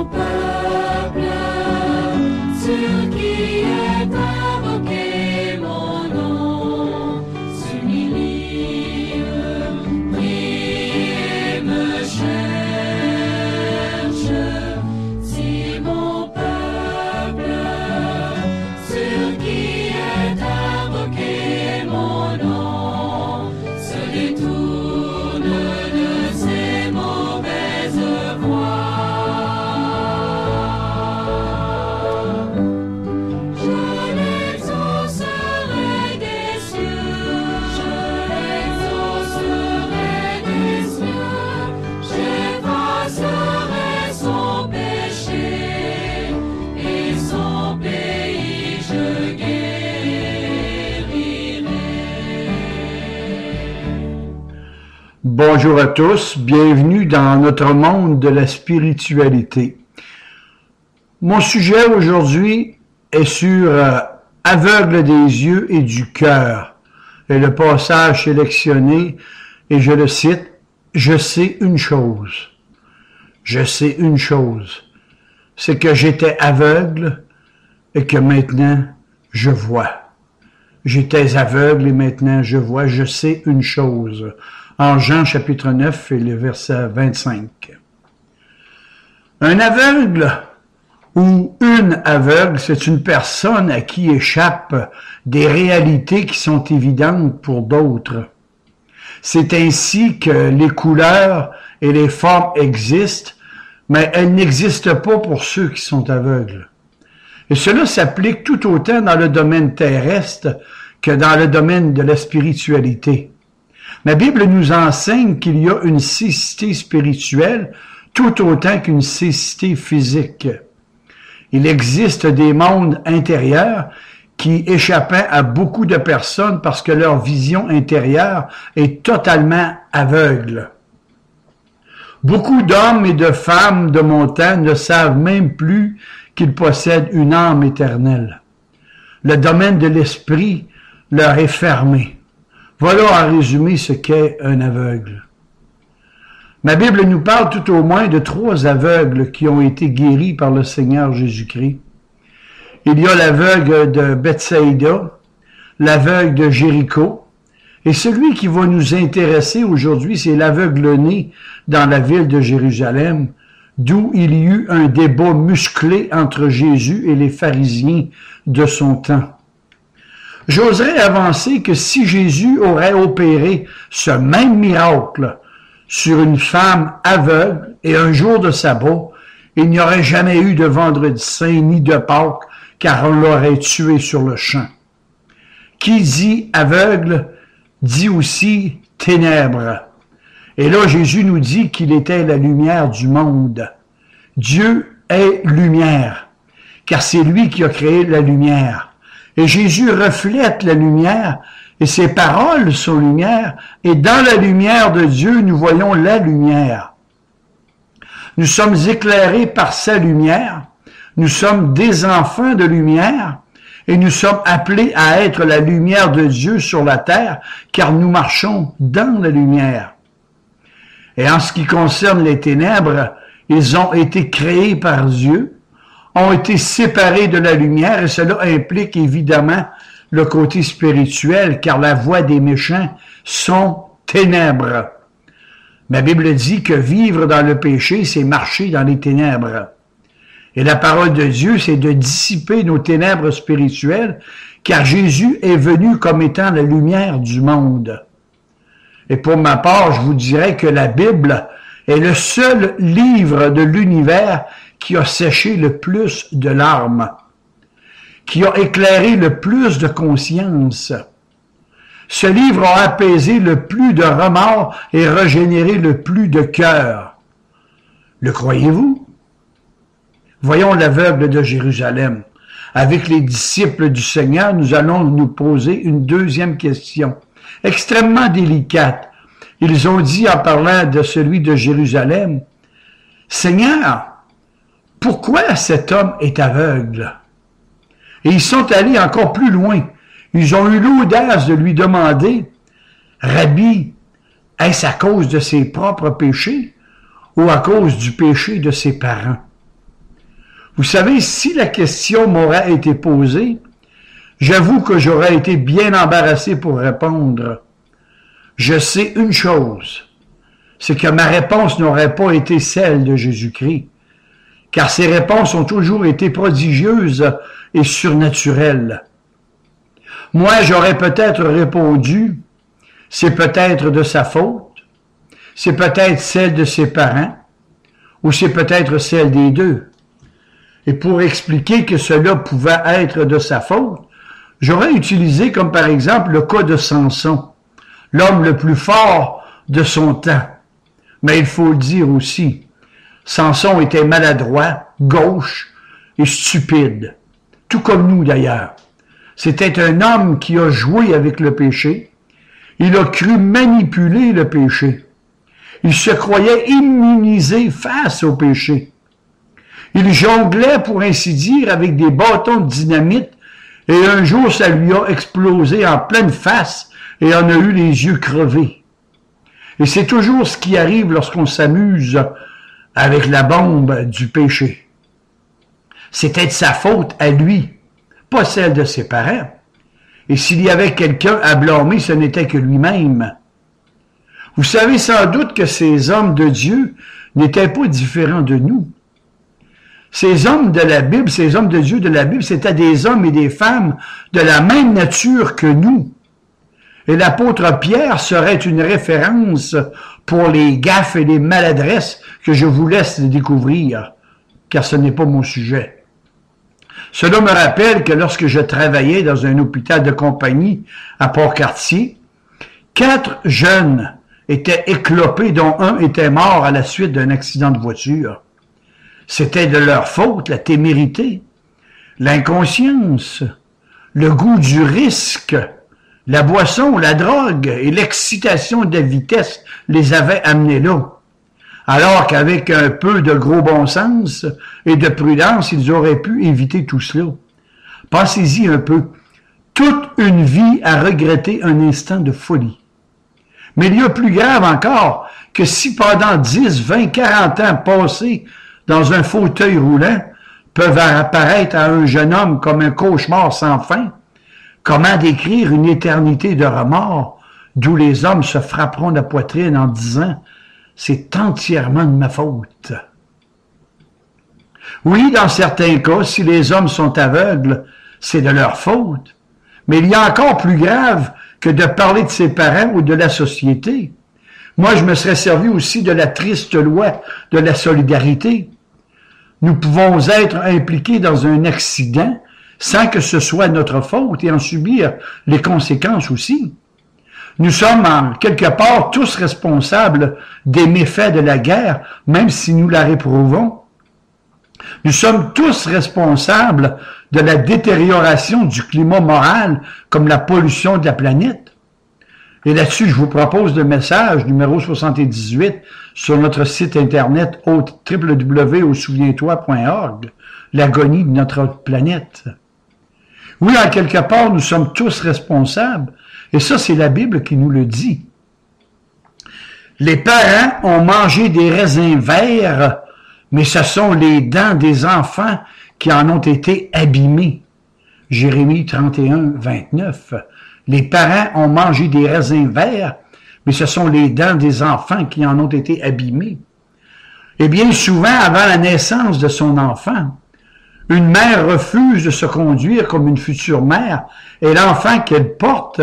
mon peuple, sur qui est invoqué mon nom, s'humilie, prie et me cherche. Si mon peuple, sur qui est invoqué mon nom, se détourne de ses mauvaises voies, je l'exaucerai des cieux, je l'exaucerai des cieux, j'effacerai son péché et son pays je guérirai. Bonjour à tous, bienvenue dans notre monde de la spiritualité. Mon sujet aujourd'hui est sur aveugle des yeux et du cœur. Et le passage sélectionné, et je le cite, « Je sais une chose, je sais une chose, c'est que j'étais aveugle et que maintenant je vois. J'étais aveugle et maintenant je vois, je sais une chose. » En Jean chapitre 9 et le verset 25. Un aveugle ou une aveugle, c'est une personne à qui échappent des réalités qui sont évidentes pour d'autres. C'est ainsi que les couleurs et les formes existent, mais elles n'existent pas pour ceux qui sont aveugles. Et cela s'applique tout autant dans le domaine terrestre que dans le domaine de la spiritualité. La Bible nous enseigne qu'il y a une cécité spirituelle tout autant qu'une cécité physique. Il existe des mondes intérieurs qui échappaient à beaucoup de personnes parce que leur vision intérieure est totalement aveugle. Beaucoup d'hommes et de femmes de mon temps ne savent même plus qu'ils possèdent une âme éternelle. Le domaine de l'esprit leur est fermé. Voilà en résumé ce qu'est un aveugle. Ma Bible nous parle tout au moins de 3 aveugles qui ont été guéris par le Seigneur Jésus-Christ. Il y a l'aveugle de Bethsaïda, l'aveugle de Jéricho, et celui qui va nous intéresser aujourd'hui, c'est l'aveugle né dans la ville de Jérusalem, d'où il y eut un débat musclé entre Jésus et les pharisiens de son temps. J'oserais avancer que si Jésus aurait opéré ce même miracle sur une femme aveugle et un jour de sabbat, il n'y aurait jamais eu de vendredi saint ni de Pâques, car on l'aurait tué sur le champ. Qui dit aveugle dit aussi ténèbres. Et là, Jésus nous dit qu'il était la lumière du monde. Dieu est lumière, car c'est lui qui a créé la lumière. Et Jésus reflète la lumière, et ses paroles sont lumière, et dans la lumière de Dieu, nous voyons la lumière. Nous sommes éclairés par sa lumière, nous sommes des enfants de lumière, et nous sommes appelés à être la lumière de Dieu sur la terre, car nous marchons dans la lumière. Et en ce qui concerne les ténèbres, ils ont été créés par Dieu, ont été séparés de la lumière, et cela implique évidemment le côté spirituel, car la voie des méchants sont ténèbres. Ma Bible dit que vivre dans le péché, c'est marcher dans les ténèbres. Et la parole de Dieu, c'est de dissiper nos ténèbres spirituelles, car Jésus est venu comme étant la lumière du monde. Et pour ma part, je vous dirais que la Bible est le seul livre de l'univers qui a séché le plus de larmes, qui a éclairé le plus de conscience. Ce livre a apaisé le plus de remords et régénéré le plus de cœur. Le croyez-vous? Voyons l'aveugle de Jérusalem. Avec les disciples du Seigneur, nous allons nous poser une deuxième question, extrêmement délicate. Ils ont dit en parlant de celui de Jérusalem, « Seigneur, pourquoi cet homme est aveugle? » Et ils sont allés encore plus loin. Ils ont eu l'audace de lui demander, « Rabbi, est-ce à cause de ses propres péchés ou à cause du péché de ses parents? » Vous savez, si la question m'aurait été posée, j'avoue que j'aurais été bien embarrassé pour répondre. Je sais une chose, c'est que ma réponse n'aurait pas été celle de Jésus-Christ, car ses réponses ont toujours été prodigieuses et surnaturelles. Moi, j'aurais peut-être répondu, c'est peut-être de sa faute, c'est peut-être celle de ses parents, ou c'est peut-être celle des deux. Et pour expliquer que cela pouvait être de sa faute, j'aurais utilisé comme par exemple le cas de Samson, l'homme le plus fort de son temps. Mais il faut le dire aussi, Samson était maladroit, gauche et stupide, tout comme nous d'ailleurs. C'était un homme qui a joué avec le péché. Il a cru manipuler le péché. Il se croyait immunisé face au péché. Il jonglait, pour ainsi dire, avec des bâtons de dynamite, et un jour, ça lui a explosé en pleine face, et on a eu les yeux crevés. Et c'est toujours ce qui arrive lorsqu'on s'amuse avec la bombe du péché. C'était de sa faute à lui, pas celle de ses parents. Et s'il y avait quelqu'un à blâmer, ce n'était que lui-même. Vous savez sans doute que ces hommes de Dieu n'étaient pas différents de nous. Ces hommes de la Bible, ces hommes de Dieu de la Bible, c'étaient des hommes et des femmes de la même nature que nous. Et l'apôtre Pierre serait une référence pour les gaffes et les maladresses que je vous laisse découvrir, car ce n'est pas mon sujet. Cela me rappelle que lorsque je travaillais dans un hôpital de compagnie à Port-Cartier, 4 jeunes étaient éclopés, dont un était mort à la suite d'un accident de voiture. C'était de leur faute, la témérité, l'inconscience, le goût du risque, la boisson, la drogue et l'excitation de la vitesse les avaient amenés là. Alors qu'avec un peu de gros bon sens et de prudence, ils auraient pu éviter tout cela. Pensez-y un peu. Toute une vie à regretter un instant de folie. Mais il y a plus grave encore que si pendant 10, 20, 40 ans passés dans un fauteuil roulant peuvent apparaître à un jeune homme comme un cauchemar sans fin, comment décrire une éternité de remords d'où les hommes se frapperont la poitrine en disant « c'est entièrement de ma faute ». Oui, dans certains cas, si les hommes sont aveugles, c'est de leur faute. Mais il y a encore plus grave que de parler de ses parents ou de la société. Moi, je me serais servi aussi de la triste loi de la solidarité. Nous pouvons être impliqués dans un accident sans que ce soit notre faute et en subir les conséquences aussi. Nous sommes en quelque part tous responsables des méfaits de la guerre, même si nous la réprouvons. Nous sommes tous responsables de la détérioration du climat moral, comme la pollution de la planète. Et là-dessus, je vous propose le message numéro 78 sur notre site internet www.souviens-toi.org, l'agonie de notre planète. Oui, en quelque part, nous sommes tous responsables, et ça, c'est la Bible qui nous le dit. Les parents ont mangé des raisins verts, mais ce sont les dents des enfants qui en ont été abîmées. Jérémie 31, 29. Les parents ont mangé des raisins verts, mais ce sont les dents des enfants qui en ont été abîmées. Et bien souvent, avant la naissance de son enfant, une mère refuse de se conduire comme une future mère, et l'enfant qu'elle porte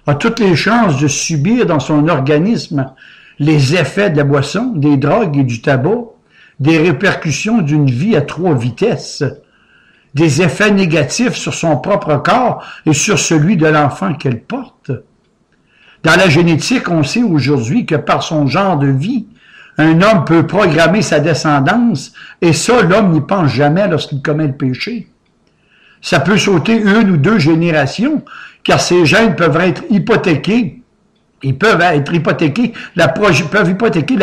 a toutes les chances de subir dans son organisme les effets de la boisson, des drogues et du tabac, des répercussions d'une vie à 3 vitesses, des effets négatifs sur son propre corps et sur celui de l'enfant qu'elle porte. Dans la génétique, on sait aujourd'hui que par son genre de vie, un homme peut programmer sa descendance, et ça, l'homme n'y pense jamais lorsqu'il commet le péché. Ça peut sauter 1 ou 2 générations, car ces gènes peuvent être hypothéqués. Ils peuvent hypothéquer la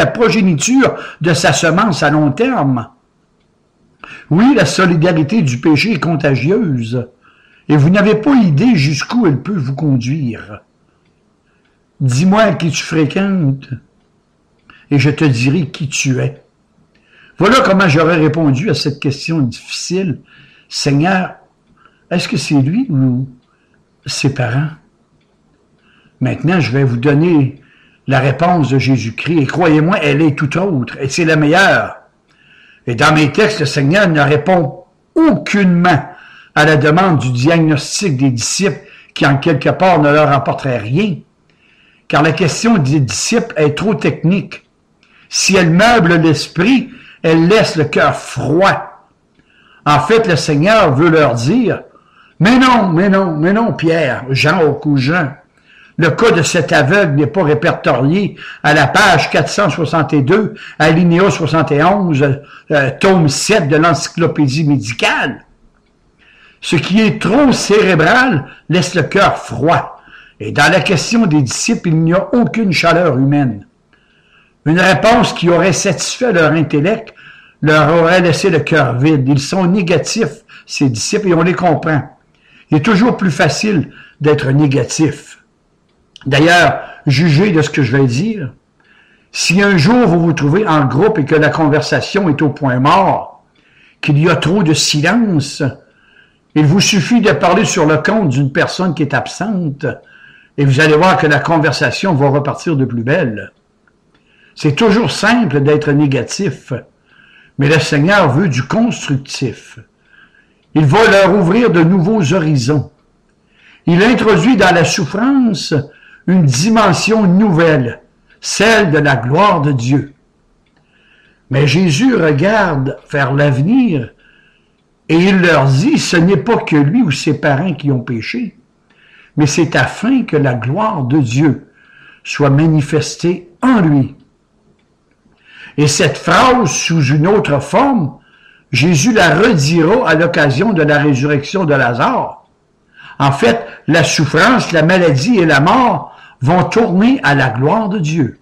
progéniture de sa semence à long terme. Oui, la solidarité du péché est contagieuse, et vous n'avez pas idée jusqu'où elle peut vous conduire. Dis-moi qui tu fréquentes, et je te dirai qui tu es. Voilà comment j'aurais répondu à cette question difficile. Seigneur, est-ce que c'est lui ou ses parents? Maintenant, je vais vous donner la réponse de Jésus-Christ. Et croyez-moi, elle est tout autre. Et c'est la meilleure. Et dans mes textes, le Seigneur ne répond aucunement à la demande du diagnostic des disciples qui, en quelque part, ne leur apporterait rien. Car la question des disciples est trop technique. Si elle meuble l'esprit, elle laisse le cœur froid. En fait, le Seigneur veut leur dire, mais non, Pierre, Jacques ou Jean. Le cas de cet aveugle n'est pas répertorié à la page 462, alinéa 71, tome 7 de l'encyclopédie médicale. Ce qui est trop cérébral laisse le cœur froid. Et dans la question des disciples, il n'y a aucune chaleur humaine. Une réponse qui aurait satisfait leur intellect leur aurait laissé le cœur vide. Ils sont négatifs, ces disciples, et on les comprend. Il est toujours plus facile d'être négatif. D'ailleurs, jugez de ce que je vais dire. Si un jour vous vous trouvez en groupe et que la conversation est au point mort, qu'il y a trop de silence, il vous suffit de parler sur le compte d'une personne qui est absente et vous allez voir que la conversation va repartir de plus belle. C'est toujours simple d'être négatif, mais le Seigneur veut du constructif. Il va leur ouvrir de nouveaux horizons. Il introduit dans la souffrance une dimension nouvelle, celle de la gloire de Dieu. Mais Jésus regarde vers l'avenir et il leur dit, ce n'est pas que lui ou ses parents qui ont péché, mais c'est afin que la gloire de Dieu soit manifestée en lui. Et cette phrase, sous une autre forme, Jésus la redira à l'occasion de la résurrection de Lazare. En fait, la souffrance, la maladie et la mort vont tourner à la gloire de Dieu.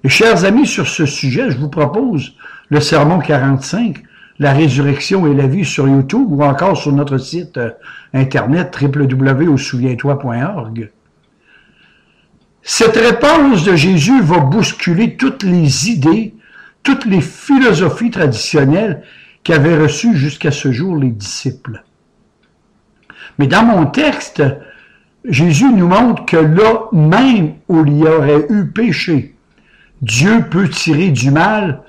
Et chers amis, sur ce sujet, je vous propose le sermon 45, la résurrection et la vie sur YouTube ou encore sur notre site internet www.osouviens-toi.org. Cette réponse de Jésus va bousculer toutes les idées, toutes les philosophies traditionnelles qu'avaient reçues jusqu'à ce jour les disciples. Mais dans mon texte, Jésus nous montre que là même où il y aurait eu péché, Dieu peut tirer du mal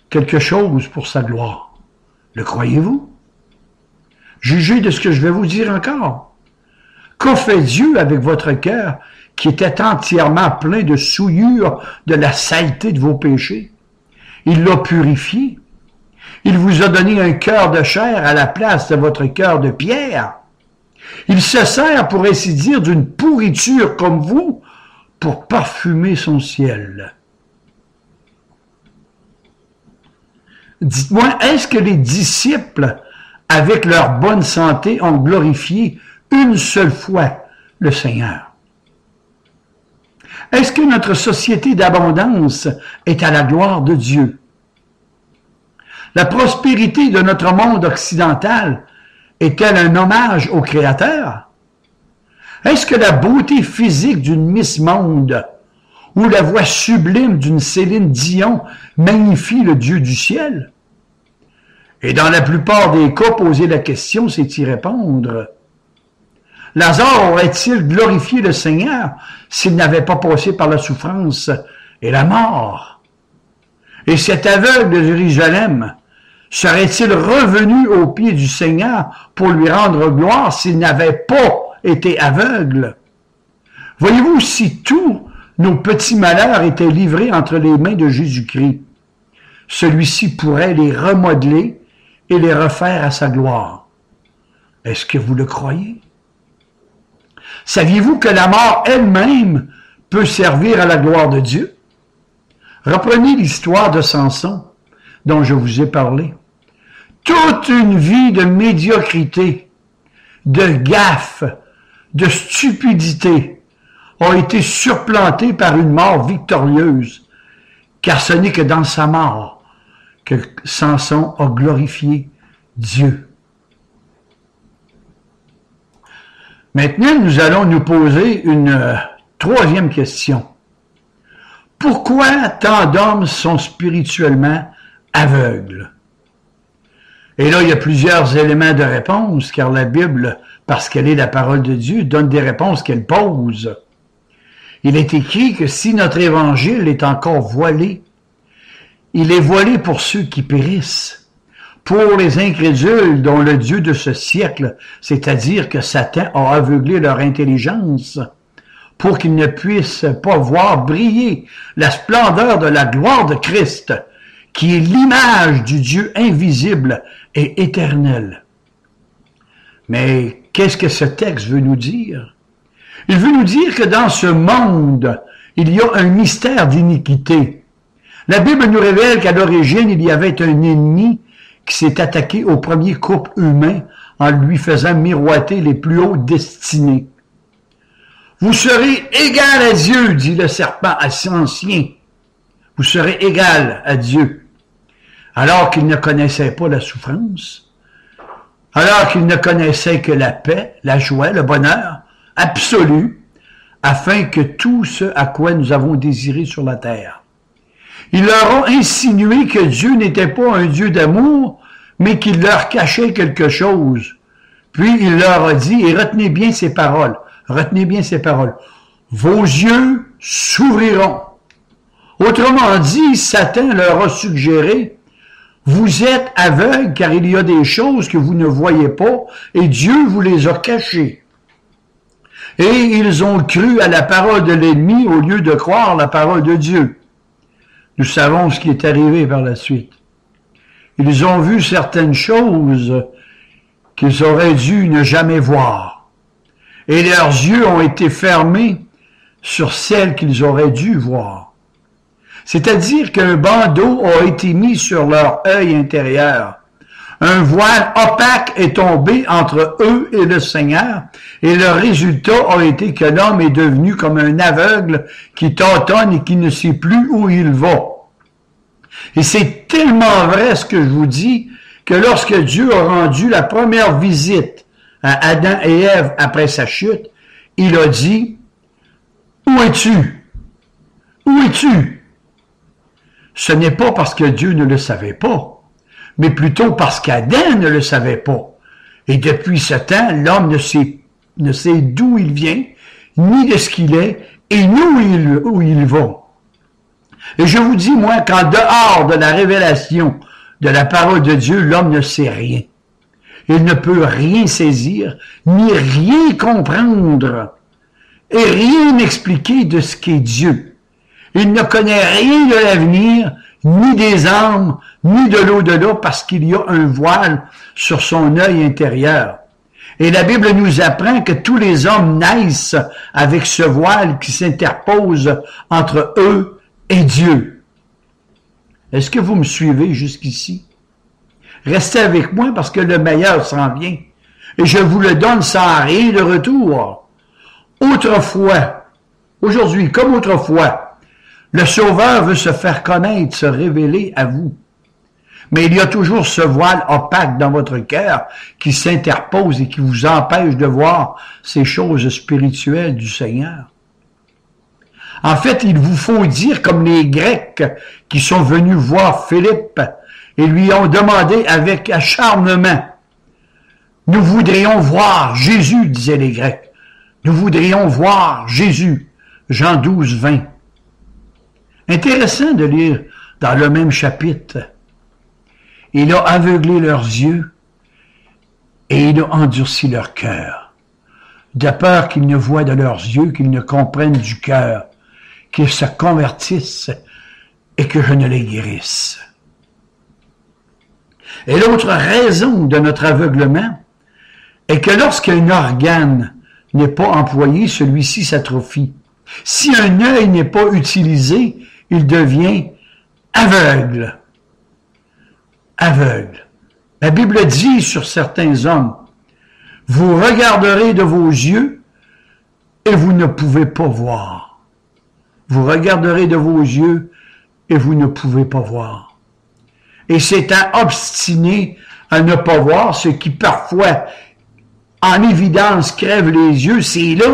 quelque chose pour sa gloire. Le croyez-vous? Jugez de ce que je vais vous dire encore. Qu'a fait Dieu avec votre cœur qui était entièrement plein de souillure, de la saleté de vos péchés? Il l'a purifié. Il vous a donné un cœur de chair à la place de votre cœur de pierre. Il se sert, pour ainsi dire, d'une pourriture comme vous pour parfumer son ciel. Dites-moi, est-ce que les disciples, avec leur bonne santé, ont glorifié une seule fois le Seigneur? Est-ce que notre société d'abondance est à la gloire de Dieu? La prospérité de notre monde occidental est-elle un hommage au Créateur? Est-ce que la beauté physique d'une Miss Monde ou la voix sublime d'une Céline Dion magnifie le Dieu du ciel? Et dans la plupart des cas, poser la question, c'est y répondre. Lazare aurait-il glorifié le Seigneur s'il n'avait pas passé par la souffrance et la mort? Et cet aveugle de Jérusalem serait-il revenu aux pieds du Seigneur pour lui rendre gloire s'il n'avait pas été aveugle? Voyez-vous, si tous nos petits malheurs étaient livrés entre les mains de Jésus-Christ, celui-ci pourrait les remodeler et les refaire à sa gloire. Est-ce que vous le croyez? Saviez-vous que la mort elle-même peut servir à la gloire de Dieu? Reprenez l'histoire de Samson dont je vous ai parlé. Toute une vie de médiocrité, de gaffe, de stupidité a été surplantée par une mort victorieuse, car ce n'est que dans sa mort que Samson a glorifié Dieu. Maintenant, nous allons nous poser une troisième question. Pourquoi tant d'hommes sont spirituellement aveugles? Et là, il y a plusieurs éléments de réponse, car la Bible, parce qu'elle est la parole de Dieu, donne des réponses qu'elle pose. Il est écrit que si notre évangile est encore voilé, il est voilé pour ceux qui périssent, pour les incrédules dont le Dieu de ce siècle, c'est-à-dire que Satan a aveuglé leur intelligence, pour qu'ils ne puissent pas voir briller la splendeur de la gloire de Christ, qui est l'image du Dieu invisible et éternel. Mais qu'est-ce que ce texte veut nous dire? Il veut nous dire que dans ce monde, il y a un mystère d'iniquité. La Bible nous révèle qu'à l'origine, il y avait un ennemi qui s'est attaqué au premier couple humain en lui faisant miroiter les plus hautes destinées. Vous serez égal à Dieu, dit le serpent assez ancien. Vous serez égal à Dieu. Alors qu'il ne connaissait pas la souffrance, alors qu'il ne connaissait que la paix, la joie, le bonheur absolu, afin que tout ce à quoi nous avons désiré sur la terre. Il leur a insinué que Dieu n'était pas un Dieu d'amour, mais qu'il leur cachait quelque chose. Puis il leur a dit, et retenez bien ces paroles, vos yeux s'ouvriront. Autrement dit, Satan leur a suggéré, vous êtes aveugles car il y a des choses que vous ne voyez pas et Dieu vous les a cachées. Et ils ont cru à la parole de l'ennemi au lieu de croire la parole de Dieu. Nous savons ce qui est arrivé par la suite. Ils ont vu certaines choses qu'ils auraient dû ne jamais voir. Et leurs yeux ont été fermés sur celles qu'ils auraient dû voir. C'est-à-dire qu'un bandeau a été mis sur leur œil intérieur. Un voile opaque est tombé entre eux et le Seigneur, et le résultat a été que l'homme est devenu comme un aveugle qui tâtonne et qui ne sait plus où il va. Et c'est tellement vrai ce que je vous dis, que lorsque Dieu a rendu la première visite à Adam et Ève après sa chute, il a dit, « Où es-tu? Où es-tu? » Ce n'est pas parce que Dieu ne le savait pas, mais plutôt parce qu'Adam ne le savait pas. Et depuis ce temps, l'homme ne sait d'où il vient, ni de ce qu'il est, et ni où il va. Et je vous dis, moi, qu'en dehors de la révélation de la parole de Dieu, l'homme ne sait rien. Il ne peut rien saisir, ni rien comprendre, et rien expliquer de ce qu'est Dieu. Il ne connaît rien de l'avenir, ni des âmes, ni de l'au-delà, parce qu'il y a un voile sur son œil intérieur. Et la Bible nous apprend que tous les hommes naissent avec ce voile qui s'interpose entre eux et Dieu. Est-ce que vous me suivez jusqu'ici? Restez avec moi parce que le meilleur s'en vient. Et je vous le donne sans rien de retour. Autrefois, aujourd'hui comme autrefois, le Sauveur veut se faire connaître, se révéler à vous. Mais il y a toujours ce voile opaque dans votre cœur qui s'interpose et qui vous empêche de voir ces choses spirituelles du Seigneur. En fait, il vous faut dire comme les Grecs qui sont venus voir Philippe et lui ont demandé avec acharnement. Nous voudrions voir Jésus, disaient les Grecs. Nous voudrions voir Jésus. Jean 12, 20. Intéressant de lire dans le même chapitre. Il a aveuglé leurs yeux et il a endurci leur cœur, de peur qu'ils ne voient de leurs yeux, qu'ils ne comprennent du cœur, qu'ils se convertissent et que je ne les guérisse. Et l'autre raison de notre aveuglement est que lorsqu'un organe n'est pas employé, celui-ci s'atrophie. Si un œil n'est pas utilisé, il devient aveugle. Aveugle. La Bible dit sur certains hommes, vous regarderez de vos yeux et vous ne pouvez pas voir. Vous regarderez de vos yeux et vous ne pouvez pas voir. Et s'étant obstiné à ne pas voir, ce qui parfois, en évidence, crève les yeux, c'est là,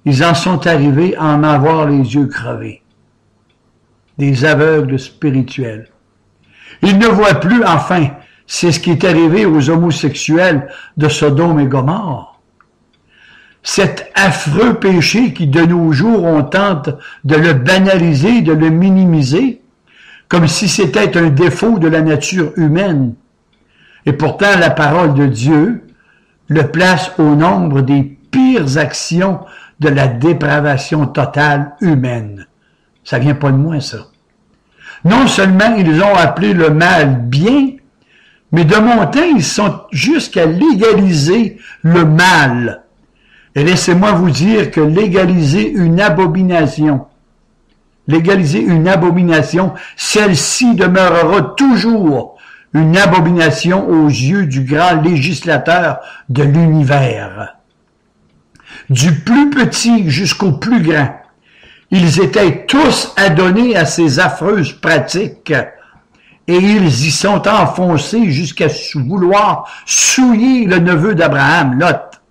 ils en sont arrivés à en avoir les yeux crevés. Des aveugles spirituels. Il ne voit plus, enfin, c'est ce qui est arrivé aux homosexuels de Sodome et Gomorrhe. Cet affreux péché qui, de nos jours, on tente de le banaliser, de le minimiser, comme si c'était un défaut de la nature humaine. Et pourtant, la parole de Dieu le place au nombre des pires actions de la dépravation totale humaine. Ça vient pas de moi, ça. Non seulement ils ont appelé le mal bien, mais de mon temps, ils sont jusqu'à légaliser le mal. Et laissez-moi vous dire que légaliser une abomination, celle-ci demeurera toujours une abomination aux yeux du grand législateur de l'univers. Du plus petit jusqu'au plus grand, ils étaient tous adonnés à ces affreuses pratiques et ils y sont enfoncés jusqu'à vouloir souiller le neveu d'Abraham, Lot.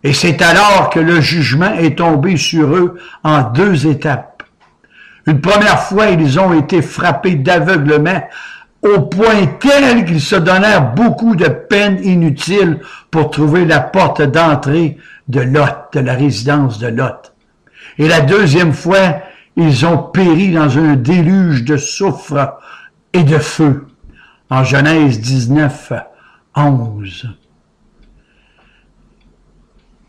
Et c'est alors que le jugement est tombé sur eux en 2 étapes. Une première fois, ils ont été frappés d'aveuglement au point tel qu'ils se donnèrent beaucoup de peine inutile pour trouver la porte d'entrée de Lot, de la résidence de Lot. Et la deuxième fois, ils ont péri dans un déluge de soufre et de feu. En Genèse 19, 11.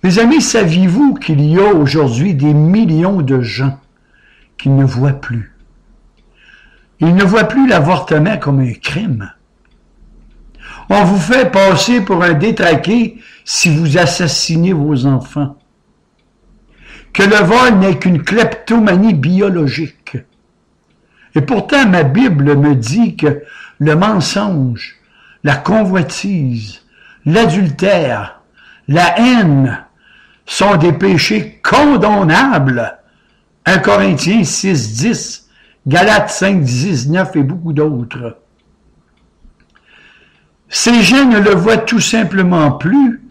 Mes amis, saviez-vous qu'il y a aujourd'hui des millions de gens qui ne voient plus? Ils ne voient plus l'avortement comme un crime. On vous fait passer pour un détraqué si vous assassinez vos enfants. Que le vol n'est qu'une kleptomanie biologique. Et pourtant, ma Bible me dit que le mensonge, la convoitise, l'adultère, la haine sont des péchés condamnables. 1 Corinthiens 6, 10, Galates 5, 19 et beaucoup d'autres. Ces gens ne le voient tout simplement plus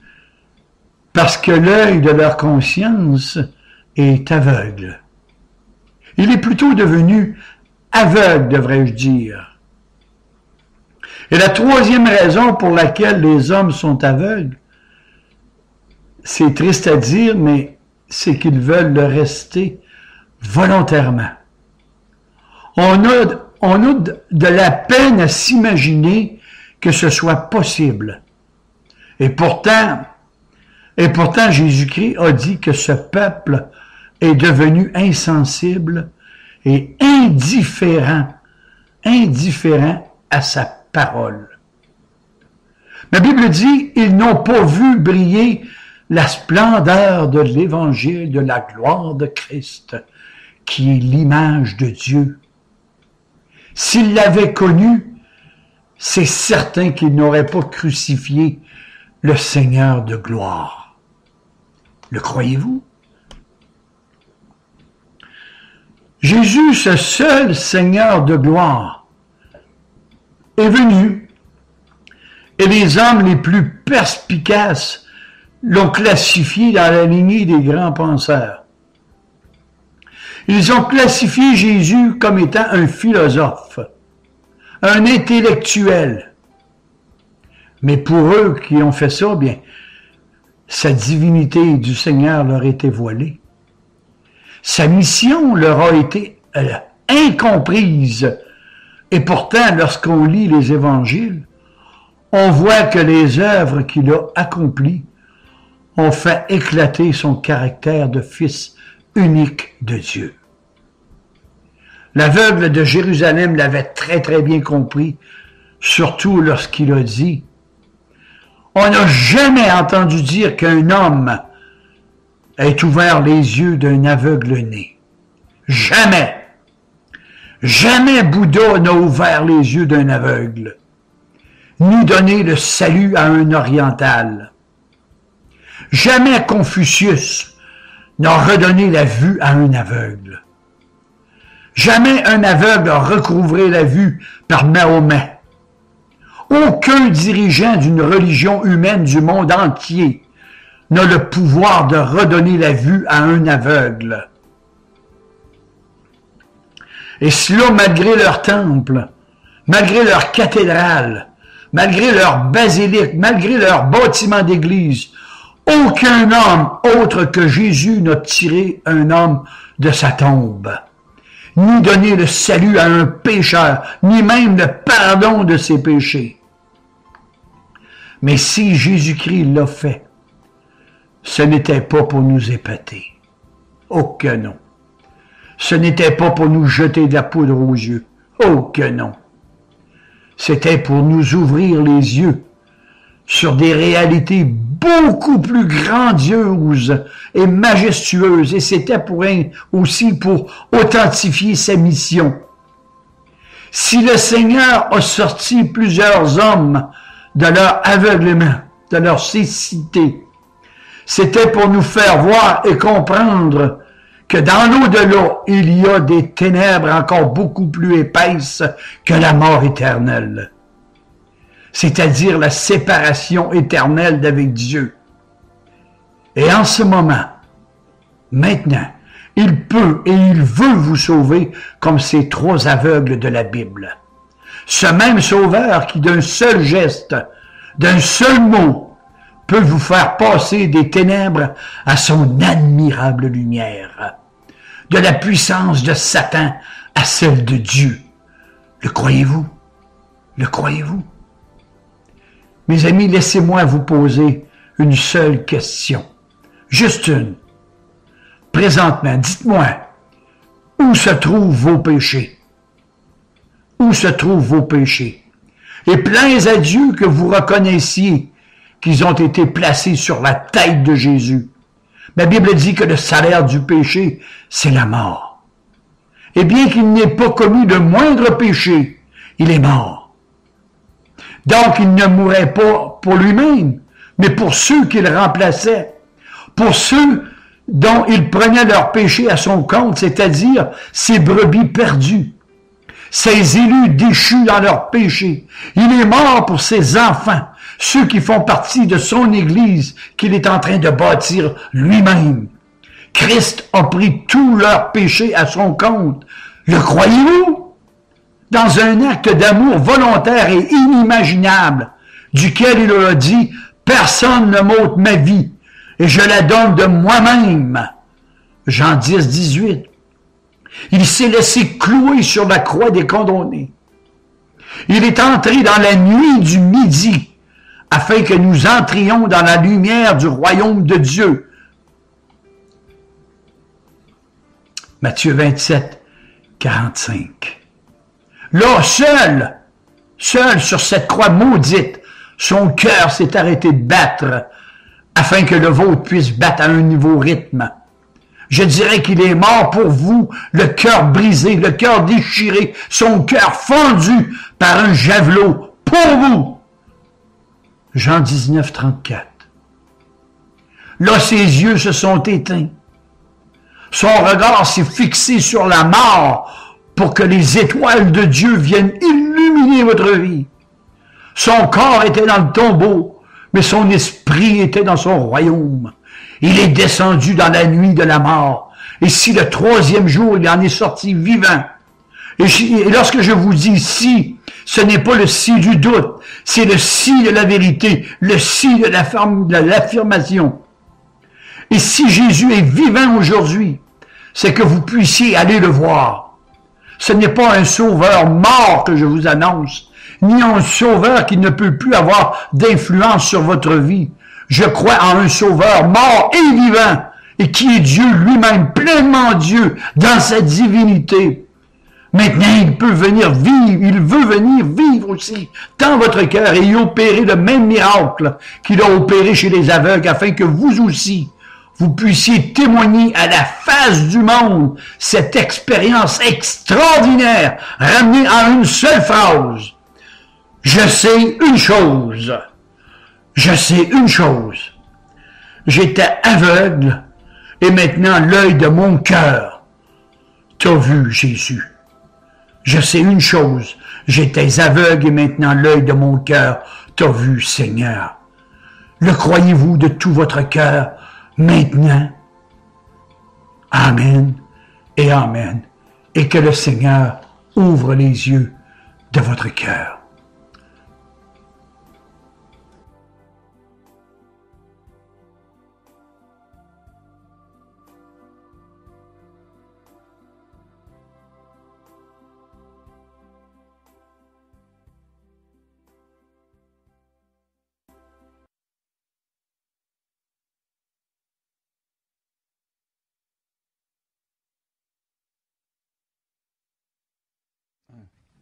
parce que l'œil de leur conscience est aveugle. Il est plutôt devenu aveugle, devrais-je dire. Et la troisième raison pour laquelle les hommes sont aveugles, c'est triste à dire, mais c'est qu'ils veulent le rester volontairement. On a de la peine à s'imaginer que ce soit possible. Et pourtant, Jésus-Christ a dit que ce peuple est devenu insensible et indifférent à sa parole. La Bible dit, ils n'ont pas vu briller la splendeur de l'évangile de la gloire de Christ, qui est l'image de Dieu. S'ils l'avaient connu, c'est certain qu'ils n'auraient pas crucifié le Seigneur de gloire. Le croyez-vous? Jésus, ce seul Seigneur de gloire, est venu et les hommes les plus perspicaces l'ont classifié dans la lignée des grands penseurs. Ils ont classifié Jésus comme étant un philosophe, un intellectuel. Mais pour eux qui ont fait ça, bien, sa divinité du Seigneur leur était voilée. Sa mission leur a été incomprise. Et pourtant, lorsqu'on lit les évangiles, on voit que les œuvres qu'il a accomplies ont fait éclater son caractère de fils unique de Dieu. L'aveugle de Jérusalem l'avait très très bien compris, surtout lorsqu'il a dit « On n'a jamais entendu dire qu'un homme ait ouvert les yeux d'un aveugle né. Jamais! Jamais Bouddha n'a ouvert les yeux d'un aveugle, ni donné le salut à un oriental. Jamais Confucius n'a redonné la vue à un aveugle. Jamais un aveugle n'a recouvré la vue par Mahomet. Aucun dirigeant d'une religion humaine du monde entier n'a le pouvoir de redonner la vue à un aveugle. Et cela malgré leur temple, malgré leur cathédrale, malgré leur basilique, malgré leur bâtiment d'église, aucun homme autre que Jésus n'a tiré un homme de sa tombe, ni donné le salut à un pécheur, ni même le pardon de ses péchés. Mais si Jésus-Christ l'a fait, ce n'était pas pour nous épater. Oh que non. Ce n'était pas pour nous jeter de la poudre aux yeux. Oh que non. C'était pour nous ouvrir les yeux sur des réalités beaucoup plus grandioses et majestueuses. Et c'était aussi pour authentifier sa mission. Si le Seigneur a sorti plusieurs hommes de leur aveuglement, de leur cécité, c'était pour nous faire voir et comprendre que dans l'au-delà, il y a des ténèbres encore beaucoup plus épaisses que la mort éternelle. C'est-à-dire la séparation éternelle d'avec Dieu. Et en ce moment, maintenant, il peut et il veut vous sauver comme ces trois aveugles de la Bible. Ce même Sauveur qui, d'un seul geste, d'un seul mot, peut vous faire passer des ténèbres à son admirable lumière, de la puissance de Satan à celle de Dieu. Le croyez-vous? Le croyez-vous? Mes amis, laissez-moi vous poser une seule question. Juste une. Présentement, dites-moi, où se trouvent vos péchés? Où se trouvent vos péchés? Et plains à Dieu que vous reconnaissiez qu'ils ont été placés sur la tête de Jésus. La Bible dit que le salaire du péché, c'est la mort. Et bien qu'il n'ait pas commis le moindre péché, il est mort. Donc il ne mourait pas pour lui-même, mais pour ceux qu'il remplaçait, pour ceux dont il prenait leur péché à son compte, c'est-à-dire ses brebis perdues, ses élus déchus dans leur péché. Il est mort pour ses enfants, ceux qui font partie de son Église qu'il est en train de bâtir lui-même. Christ a pris tous leurs péchés à son compte. Le croyez-vous? Dans un acte d'amour volontaire et inimaginable, duquel il a dit « Personne ne m'ôte ma vie, et je la donne de moi-même. » Jean 10, 18. Il s'est laissé clouer sur la croix des condamnés. Il est entré dans la nuit du midi, afin que nous entrions dans la lumière du royaume de Dieu. Matthieu 27, 45. Là, seul sur cette croix maudite, son cœur s'est arrêté de battre, afin que le vôtre puisse battre à un nouveau rythme. Je dirais qu'il est mort pour vous, le cœur brisé, le cœur déchiré, son cœur fendu par un javelot, pour vous. Jean 19, 34. Là, ses yeux se sont éteints. Son regard s'est fixé sur la mort pour que les étoiles de Dieu viennent illuminer votre vie. Son corps était dans le tombeau, mais son esprit était dans son royaume. Il est descendu dans la nuit de la mort. Et si le troisième jour, il en est sorti vivant. Et lorsque je vous dis si, ce n'est pas le si du doute, c'est le si de la vérité, le si de l'affirmation. Et si Jésus est vivant aujourd'hui, c'est que vous puissiez aller le voir. Ce n'est pas un sauveur mort que je vous annonce, ni un sauveur qui ne peut plus avoir d'influence sur votre vie. Je crois en un sauveur mort et vivant, et qui est Dieu lui-même, pleinement Dieu, dans sa divinité. Maintenant, il peut venir vivre, il veut venir vivre aussi dans votre cœur et y opérer le même miracle qu'il a opéré chez les aveugles, afin que vous aussi, vous puissiez témoigner à la face du monde cette expérience extraordinaire, ramenée à une seule phrase. Je sais une chose. Je sais une chose. J'étais aveugle et maintenant l'œil de mon cœur t'a vu, Jésus. Je sais une chose. J'étais aveugle et maintenant l'œil de mon cœur t'a vu, Seigneur. Le croyez-vous de tout votre cœur maintenant? Amen et Amen. Et que le Seigneur ouvre les yeux de votre cœur.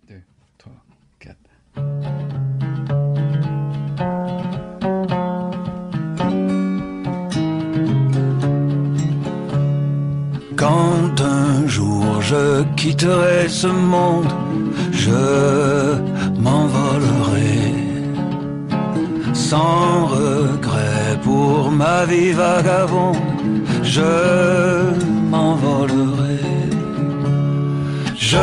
Deux, trois, quatre. Quand un jour je quitterai ce monde, je m'envolerai sans regret pour ma vie vagabonde, je m'envolerai. Je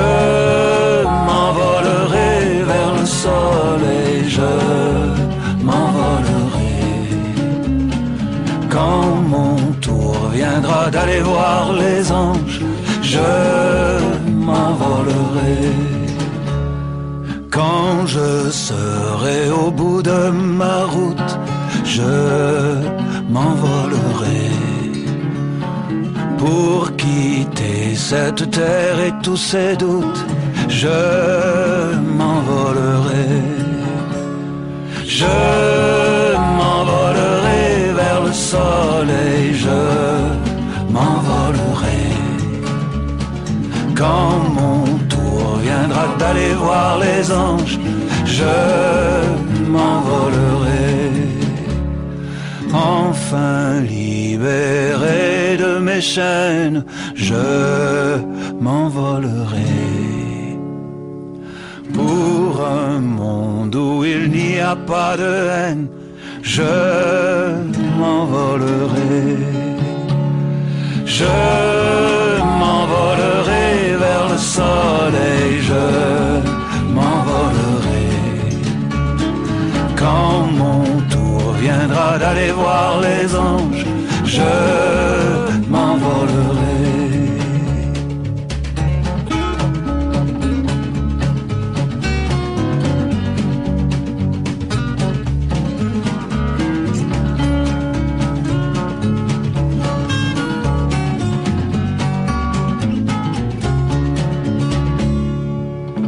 m'envolerai vers le soleil, je m'envolerai. Quand mon tour viendra d'aller voir les anges, je m'envolerai. Quand je serai au bout de ma route, je m'envolerai. Pour quitter cette terre et tous ses doutes, je m'envolerai. Je m'envolerai vers le soleil, je m'envolerai. Quand mon tour viendra d'aller voir les anges, je m'envolerai. Enfin libéré de mes chaînes, je m'envolerai. Pour un monde où il n'y a pas de haine, je m'envolerai. Je m'envolerai vers le soleil, je m'envolerai. Quand mon tour viendra d'aller voir les anges, je m'envolerai.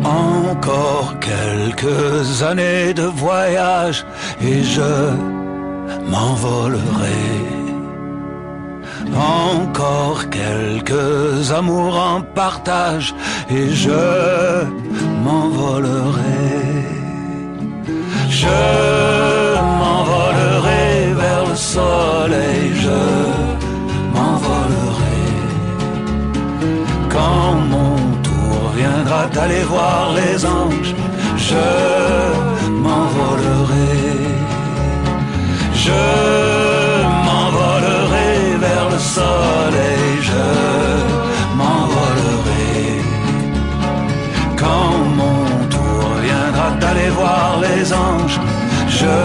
Encore quelques années de voyage et je m'envolerai. Encore quelques amours en partage et je m'envolerai. Je m'envolerai vers le soleil, je m'envolerai. Quand mon tour viendra d'aller voir les anges, je m'envolerai. Je m'envolerai vers le soleil, je m'envolerai. Quand mon tour viendra d'aller voir les anges, je